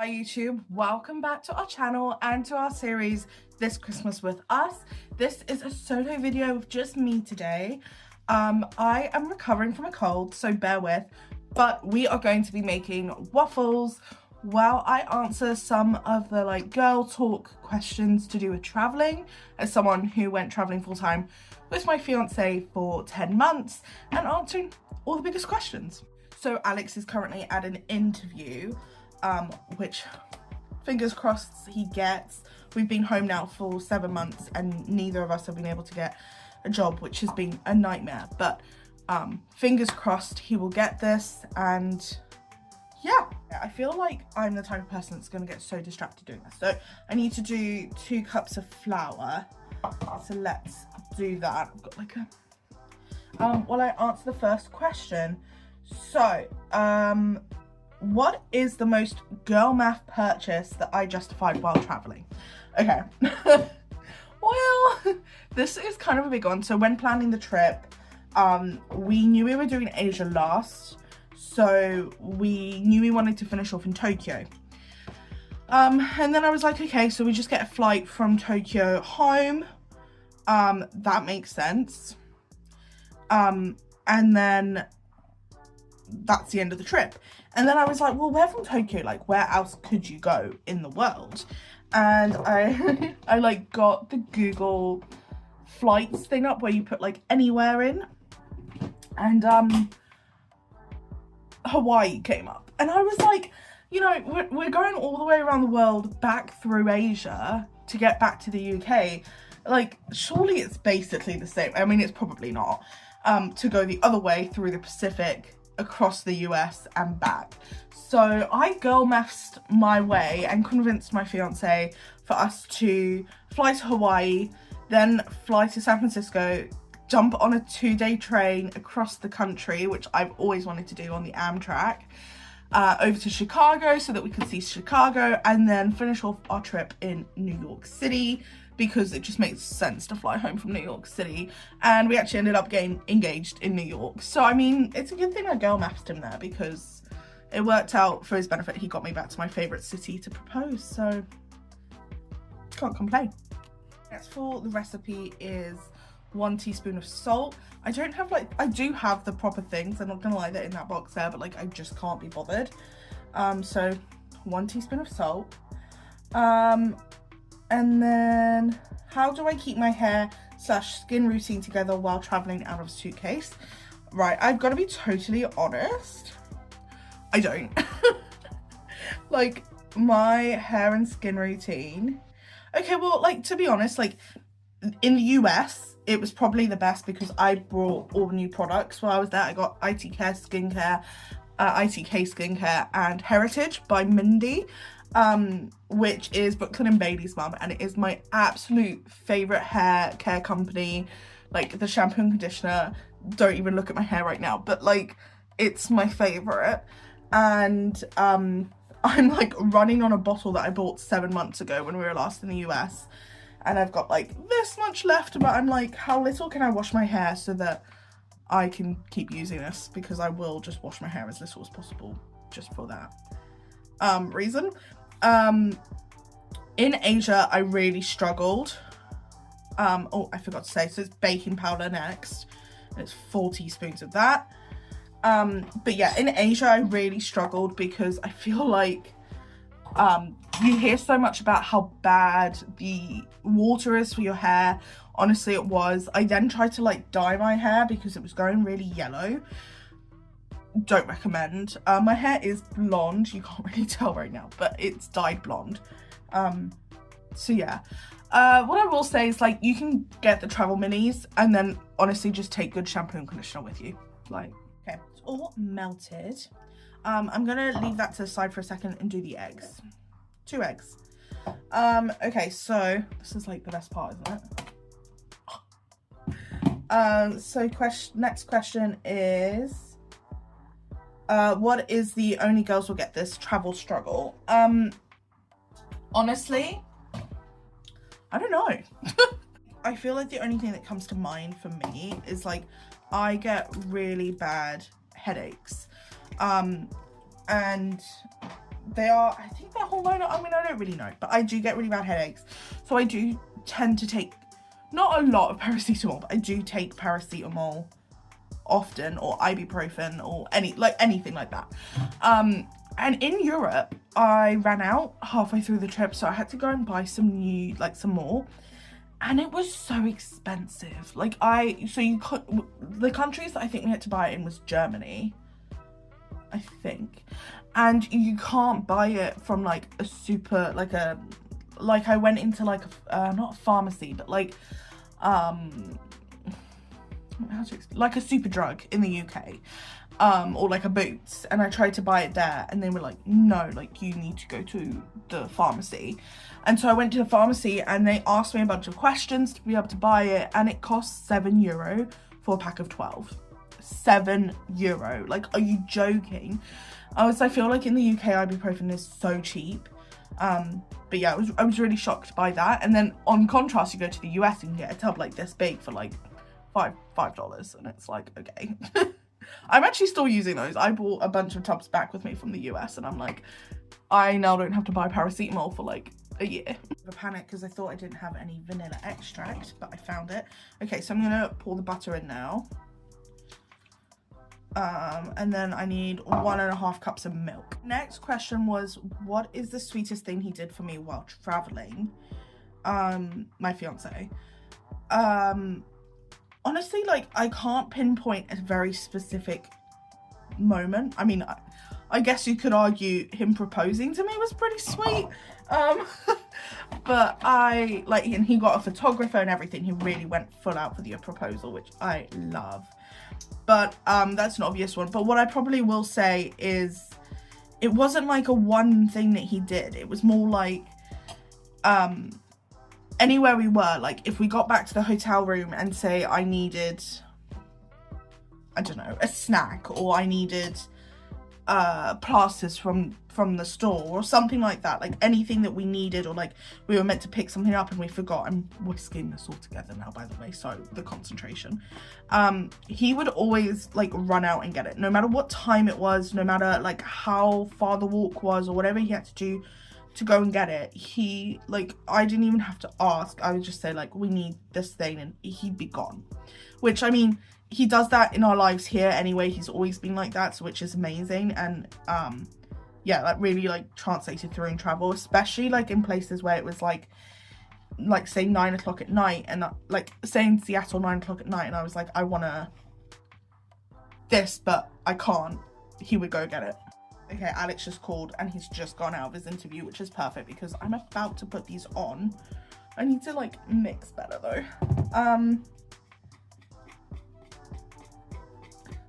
Hi YouTube, welcome back to our channel and to our series This Christmas With Us. This is a solo video of just me today. I am recovering from a cold, so bear with, but we are going to be making waffles while I answer some of the girl talk questions to do with traveling, as someone who went traveling full time with my fiance for 10 months and answering all the biggest questions. So Alex is currently at an interview, which fingers crossed he gets. We've been home now for 7 months and neither of us have been able to get a job, which has been a nightmare, but fingers crossed he will get this. And yeah, I feel like I'm the type of person that's going to get so distracted doing this. So I need to do 2 cups of flour, so let's do that. I've got like a while I answer the first question. So what is the most girl math purchase that I justified while traveling? Okay. Well, this is kind of a big one. So when planning the trip, we knew we were doing Asia last, so we knew we wanted to finish off in Tokyo. And then I was like, okay, so we just get a flight from Tokyo home. That makes sense. And then that's the end of the trip. And then I was like, well, we're from Tokyo, like where else could you go in the world? And I like got the Google flights thing up where you put like anywhere in, and Hawaii came up, and I was like, you know, we're going all the way around the world back through Asia to get back to the UK, like surely it's basically the same. I mean, it's probably not, to go the other way through the Pacific across the US and back. So I girl mathsed my way and convinced my fiance for us to fly to Hawaii, then fly to San Francisco, jump on a 2-day train across the country, which I've always wanted to do on the Amtrak, over to Chicago so that we could see Chicago, and then finish off our trip in New York City, because it just makes sense to fly home from New York City. And we actually ended up getting engaged in New York. So, I mean, it's a good thing I girl mathed him there, because it worked out for his benefit. He got me back to my favourite city to propose, so can't complain. Next for the recipe is 1 teaspoon of salt. I don't have I do have the proper things, I'm not gonna lie, they're in that box there, but I just can't be bothered. So 1 teaspoon of salt. And then, how do I keep my hair / skin routine together while traveling out of a suitcase? Right, I've got to be totally honest. I don't. Like, my hair and skin routine. Okay, well, to be honest, in the US, it was probably the best because I brought all the new products while I was there. I got ITK Skincare and Heritage by Mindy, which is Brooklyn and Bailey's mum, and it is my absolute favourite hair care company. The shampoo and conditioner, don't even look at my hair right now, but it's my favourite. And I'm running on a bottle that I bought 7 months ago when we were last in the US, and I've got this much left, but I'm how little can I wash my hair so that I can keep using this, because I will just wash my hair as little as possible just for that reason. In Asia, I really struggled. Oh, I forgot to say, so it's baking powder next, and it's 4 teaspoons of that. But yeah, in Asia, I really struggled because I feel you hear so much about how bad the water is for your hair. Honestly, it was. I then tried to dye my hair because it was going really yellow. Don't recommend. My hair is blonde, you can't really tell right now, but it's dyed blonde. So yeah, what I will say is you can get the travel minis and then honestly just take good shampoo and conditioner with you. Okay, it's all melted. I'm gonna leave that to the side for a second and do the eggs. 2 eggs. Okay, so this is the best part, isn't it? So next question is, what is the only girls will get this travel struggle? Honestly, I don't know. I feel the only thing that comes to mind for me is I get really bad headaches. And they are, I think they're hormonal. I mean, I don't really know, but I do get really bad headaches. So I do tend to take, not a lot of paracetamol, but I do take paracetamol often, or ibuprofen, or anything like that. And in Europe, I ran out halfway through the trip, so I had to go and buy some more. And it was so expensive. The countries that I think we had to buy it in was Germany, I think. And you can't buy it from like a super, I went into not a pharmacy, but like a super drug in the UK, or like a Boots, and I tried to buy it there, and they were like, no, like you need to go to the pharmacy. And so I went to the pharmacy, and they asked me a bunch of questions to be able to buy it, and it cost €7 for a pack of 12. €7. Like, are you joking? I feel like in the UK ibuprofen is so cheap. But yeah, I was really shocked by that. And then on contrast, you go to the US and you get a tub like this big for like $5, and it's like, okay. I'm actually still using those. I bought a bunch of tubs back with me from the US, and I'm like, I now don't have to buy paracetamol for like a year. I panicked because I thought I didn't have any vanilla extract, but I found it. Okay, so I'm gonna pour the butter in now. And then I need 1.5 cups of milk. Next question was, what is the sweetest thing he did for me while traveling? My fiance. Honestly, like, I can't pinpoint a very specific moment. I mean, I guess you could argue him proposing to me was pretty sweet. But and he got a photographer and everything. He really went full out for the proposal, which I love. But that's an obvious one. But what I probably will say is, it wasn't like a one thing that he did. It was more like, anywhere we were, like if we got back to the hotel room and say I needed, I don't know, a snack, or I needed plasters from the store or something like that, like anything that we needed, or like we were meant to pick something up and we forgot. I'm whisking this all together now, by the way, so the concentration. He would always like run out and get it, no matter what time it was, no matter like how far the walk was or whatever he had to do to go and get it. He, like, I didn't even have to ask. I would just say like, we need this thing, and he'd be gone. Which, I mean, he does that in our lives here anyway. He's always been like that, so which is amazing. And yeah, that really like translated through in travel, especially like in places where it was like say 9 o'clock at night, and like say in Seattle 9 o'clock at night, and I was like, I wanna this, but I can't. He would go get it. Okay, Alex just called and he's just gone out of his interview, which is perfect because I'm about to put these on. I need to like mix better though.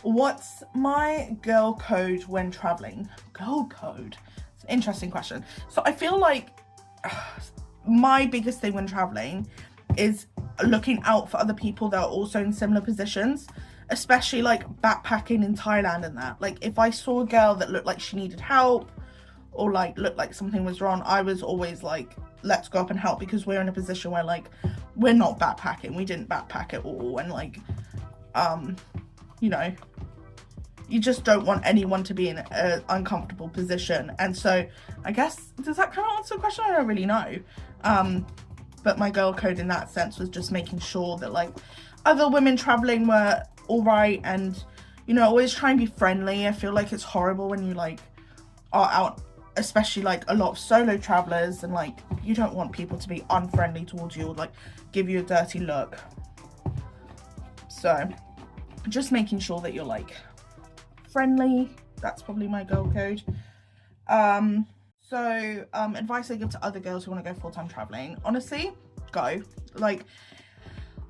What's my girl code when traveling? Girl code? It's an interesting question. So I feel like my biggest thing when traveling is looking out for other people that are also in similar positions, especially like backpacking in Thailand and that. Like if I saw a girl that looked like she needed help, or like looked like something was wrong, I was always like, let's go up and help, because we're in a position where like we're not backpacking. We didn't backpack at all, and like you know, you just don't want anyone to be in an uncomfortable position. And so I guess, does that kind of answer the question? I don't really know. But my girl code in that sense was just making sure that like other women traveling were all right, and you know, always try and be friendly. I feel like it's horrible when you like are out, especially like a lot of solo travelers, and like you don't want people to be unfriendly towards you or like give you a dirty look. So just making sure that you're like friendly. That's probably my girl code. Advice I give to other girls who want to go full-time traveling: honestly, go. Like,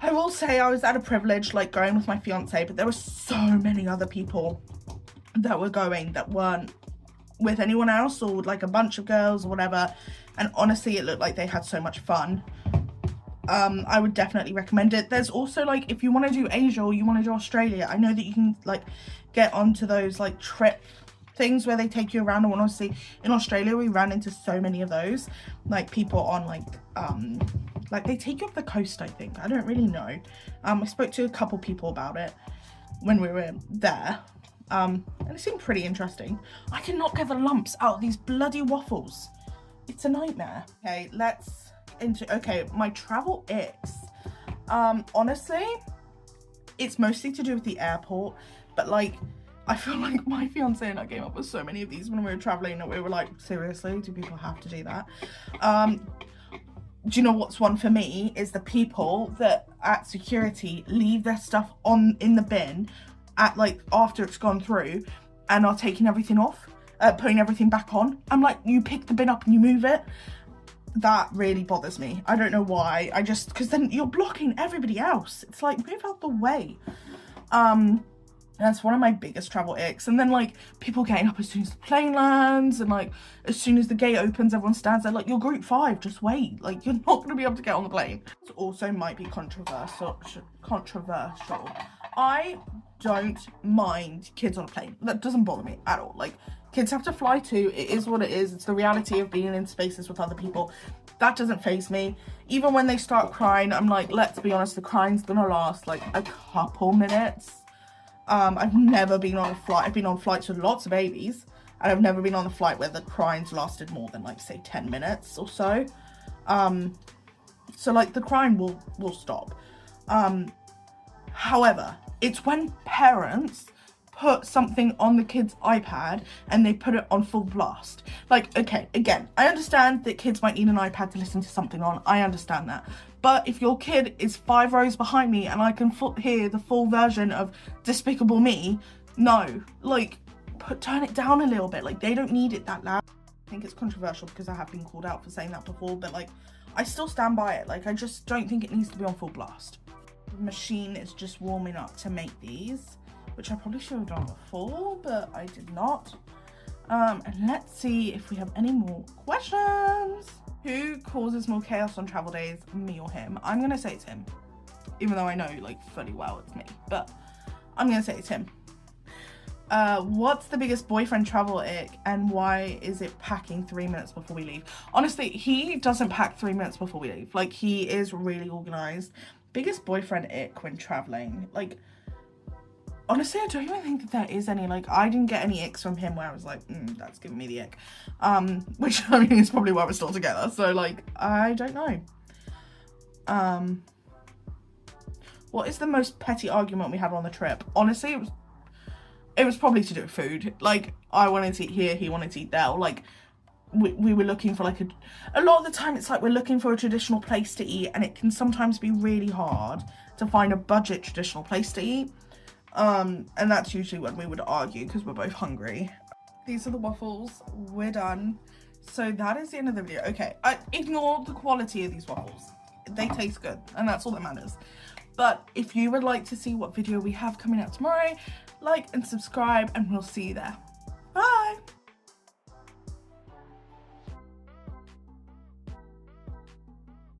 I will say I was at a privilege like going with my fiance, but there were so many other people that were going that weren't with anyone else, or like a bunch of girls or whatever, and honestly it looked like they had so much fun. I would definitely recommend it. There's also like, if you want to do Asia or you want to do Australia, I know that you can like get onto those like trip things where they take you around. And honestly, in Australia we ran into so many of those, like people on like they take you up the coast, I think. I don't really know. I spoke to a couple people about it when we were there, And it seemed pretty interesting. I cannot get the lumps out of these bloody waffles. It's a nightmare. Okay, let's into, okay, my travel icks. Honestly, it's mostly to do with the airport, but like, I feel like my fiance and I came up with so many of these when we were traveling that we were like, seriously, do people have to do that? Do you know what's one for me is the people that at security leave their stuff in the bin at like after it's gone through and are taking everything off, putting everything back on. I'm like, you pick the bin up and you move it. That really bothers me. I don't know why. Because then you're blocking everybody else. It's like, move out the way. That's one of my biggest travel icks. And then like people getting up as soon as the plane lands, and like as soon as the gate opens, everyone stands there like, you're group 5, just wait. Like, you're not going to be able to get on the plane. This also might be controversial. I don't mind kids on a plane. That doesn't bother me at all. Like, kids have to fly too. It is what it is. It's the reality of being in spaces with other people. That doesn't faze me. Even when they start crying, I'm like, let's be honest, the crying's gonna last like a couple minutes. I've never been on a flight. I've been on flights with lots of babies, and I've never been on a flight where the crying's lasted more than like, say, 10 minutes or so. So like the crying will stop. However, it's when parents put something on the kid's iPad and they put it on full blast. Like, okay, again, I understand that kids might need an iPad to listen to something on. I understand that. But if your kid is 5 rows behind me and I can hear the full version of Despicable Me, no. Like, turn it down a little bit. Like, they don't need it that loud. I think it's controversial because I have been called out for saying that before, but like, I still stand by it. Like, I just don't think it needs to be on full blast. The machine is just warming up to make these, which I probably should have done before, but I did not. And let's see if we have any more questions. Who causes more chaos on travel days, me or him? I'm gonna say it's him, even though I know like fully well it's me, but I'm gonna say it's him. What's the biggest boyfriend travel ick, and why is it packing 3 minutes before we leave? Honestly, he doesn't pack 3 minutes before we leave. Like, he is really organized. Biggest boyfriend ick when traveling, like, honestly, I don't even think that there is any. Like, I didn't get any icks from him where I was like, that's giving me the ick. Which, I mean, is probably why we're still together. So, like, I don't know. What is the most petty argument we had on the trip? Honestly, it was probably to do with food. Like, I wanted to eat here, he wanted to eat there. Or, like, we were looking for, like, a lot of the time it's like we're looking for a traditional place to eat, and it can sometimes be really hard to find a budget traditional place to eat. And that's usually when we would argue because we're both hungry. These are the waffles. We're done. So that is the end of the video. Okay, I ignore the quality of these waffles. They taste good, and that's all that matters. But if you would like to see what video we have coming out tomorrow, like and subscribe, and we'll see you there.